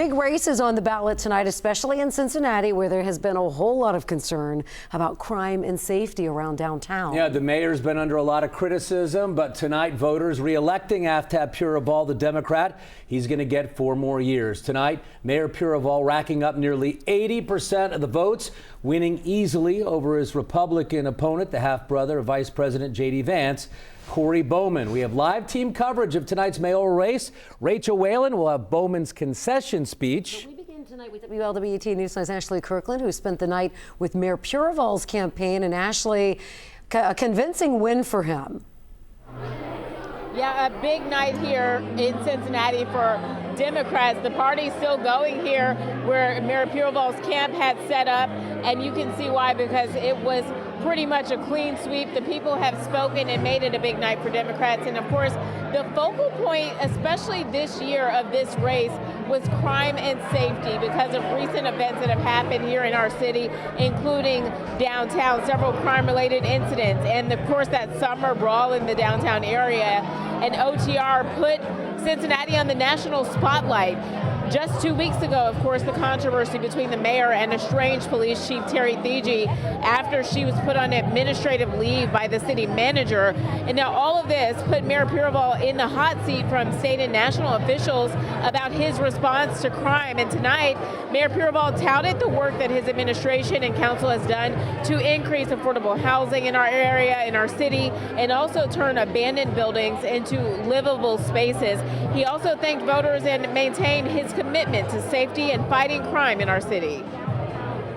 Big races on the ballot tonight, especially in Cincinnati, where there has been a whole lot of concern about crime and safety around downtown. Yeah, the mayor's been under a lot of criticism, but tonight voters re-electing Aftab Pureval, the Democrat. He's going to get 4 more years. Tonight, Mayor Pureval racking up nearly 80% of the votes, winning easily over his Republican opponent, the half-brother of Vice President J.D. Vance, Corey Bowman. We have live team coverage of tonight's mayoral race. Rachel Whalen will have Bowman's concession speech. We begin tonight with WLWT News 9's Ashley Kirkland, who spent the night with Mayor Pureval's campaign. And Ashley, a convincing win for him. Yeah, a big night here in Cincinnati for Democrats. The party's still going here where Mayor Pureval's camp had set up, and you can see why, because it was pretty much a clean sweep. The people have spoken and made it a big night for Democrats. And of course, the focal point, especially this year of this race, was crime and safety because of recent events that have happened here in our city, including downtown, several crime-related incidents, and of course that summer brawl in the downtown area. And OTR put Cincinnati on the national spotlight. Just 2 weeks ago, of course, the controversy between the mayor and estranged police chief Terry Thigi after she was put on administrative leave by the city manager. And now all of this put Mayor Pureval in the hot seat from state and national officials about his response to crime. And tonight, Mayor Pureval touted the work that his administration and council has done to increase affordable housing in our area, in our city, and also turn abandoned buildings into livable spaces. He also thanked voters and maintained his commitment to safety and fighting crime in our city.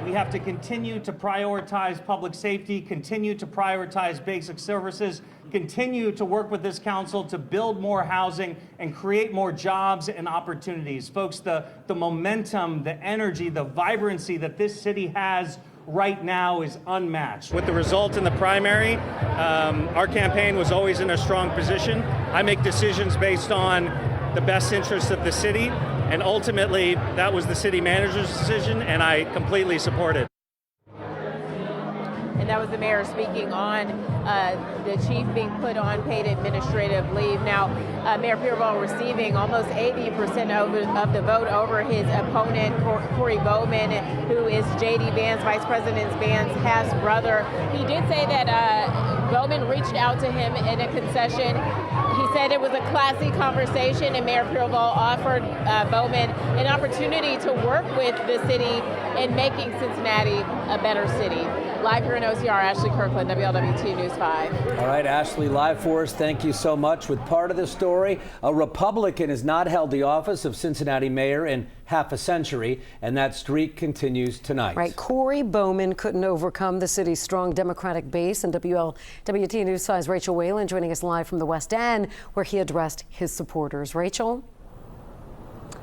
We have to continue to prioritize public safety, continue to prioritize basic services, continue to work with this council to build more housing and create more jobs and opportunities. Folks, the momentum, the energy, the vibrancy that this city has right now is unmatched. With the result in the primary, our campaign was always in a strong position. I make decisions based on the best interests of the city, and ultimately that was the city manager's decision, and I completely support it. And that was the mayor speaking on the chief being put on paid administrative leave. Now, Mayor Pureval receiving almost 80% of the vote over his opponent, Corey Bowman, who is J.D. Vance, Vice President Vance's half-brother. He did say that Bowman reached out to him in a concession. He said it was a classy conversation, and Mayor Pureval offered Bowman an opportunity to work with the city in making Cincinnati a better city. Live here in OCR, Ashley Kirkland, WLWT News 5. All right, Ashley, live for us. Thank you so much. With part of the story, a Republican has not held the office of Cincinnati mayor in half a century, and that streak continues tonight. Right, Corey Bowman couldn't overcome the city's strong Democratic base, and WLWT News 5's Rachel Whalen joining us live from the West End, where he addressed his supporters. Rachel?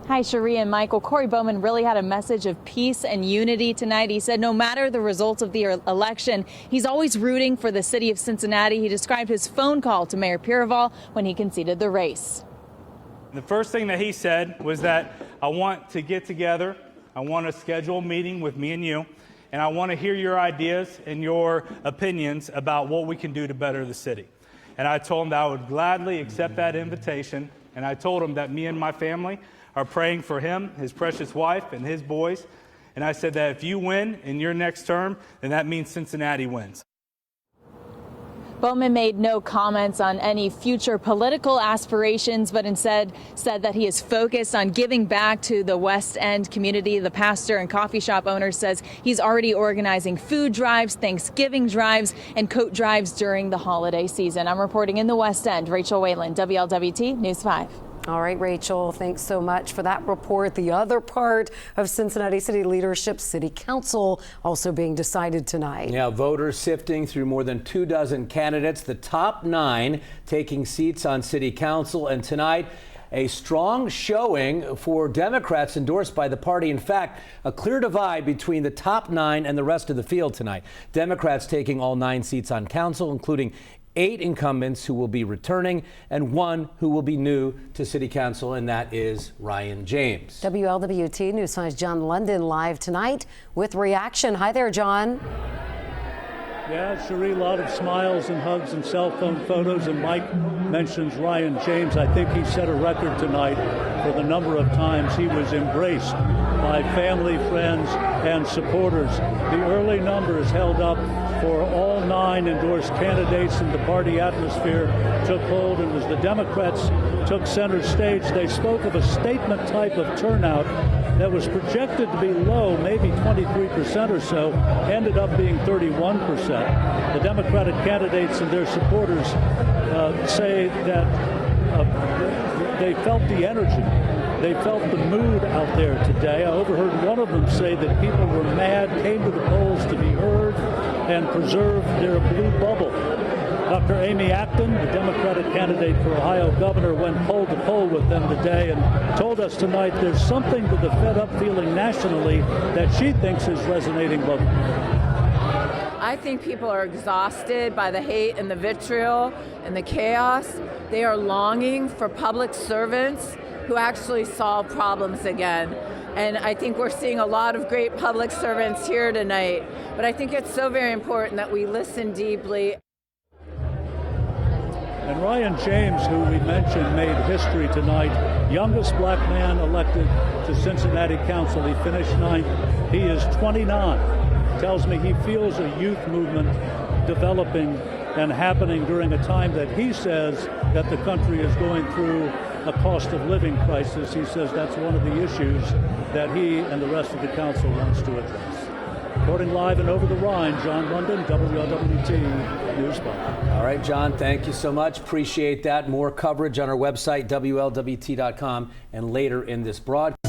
Hi, Cherie and Michael. Corey Bowman really had a message of peace and unity tonight. He said no matter the results of the election, he's always rooting for the city of Cincinnati. He described his phone call to Mayor Pureval when he conceded the race. The first thing that he said was that I want to get together, I want to schedule a meeting with me and you, and I want to hear your ideas and your opinions about what we can do to better the city. And I told him that I would gladly accept that invitation, and I told him that me and my family are praying for him, his precious wife, and his boys. And I said that if you win in your next term, then that means Cincinnati wins. Bowman made no comments on any future political aspirations, but instead said that he is focused on giving back to the West End community. The pastor and coffee shop owner says he's already organizing food drives, Thanksgiving drives, and coat drives during the holiday season. I'm reporting in the West End. Rachel Whalen, WLWT News 5. All right, Rachel, thanks so much for that report. The other part of Cincinnati city leadership, city council, also being decided tonight. Yeah, voters sifting through more than 24 candidates, the top 9 taking seats on city council. And tonight, a strong showing for Democrats endorsed by the party. In fact, a clear divide between the top 9 and the rest of the field tonight. Democrats taking all 9 seats on council, including 8 incumbents who will be returning and 1 who will be new to city council, and that is Ryan James. WLWT News 5's John London live tonight with reaction. Hi there, John. Yeah, Cherie, a lot of smiles and hugs and cell phone photos. And Mike mentions Ryan James. I think he set a record tonight for the number of times he was embraced by family, friends, and supporters. The early numbers held up for all 9 endorsed candidates, and the party atmosphere took hold. And as the Democrats took center stage, they spoke of a statement type of turnout that was projected to be low, maybe 23% or so, ended up being 31%. The Democratic candidates and their supporters say that they felt the energy. They felt the mood out there today. I overheard one of them say that people were mad, came to the polls to be heard, and preserve their blue bubble. Dr. Amy Acton, the Democratic candidate for Ohio governor, went poll to poll with them today and told us tonight there's something to the fed-up feeling nationally that she thinks is resonating locally. I think people are exhausted by the hate and the vitriol and the chaos. They are longing for public servants who actually solve problems again. And I think we're seeing a lot of great public servants here tonight. But I think it's so very important that we listen deeply. And Ryan James, who we mentioned, made history tonight. Youngest black man elected to Cincinnati Council. He finished 9th. He is 29. Tells me he feels a youth movement developing and happening during a time that he says that the country is going through a cost of living crisis. He says that's one of the issues that he and the rest of the council wants to address. Reporting live and over the Rhine, John London, WLWT News 5. All right, John, thank you so much. Appreciate that. More coverage on our website, WLWT.com, and later in this broadcast.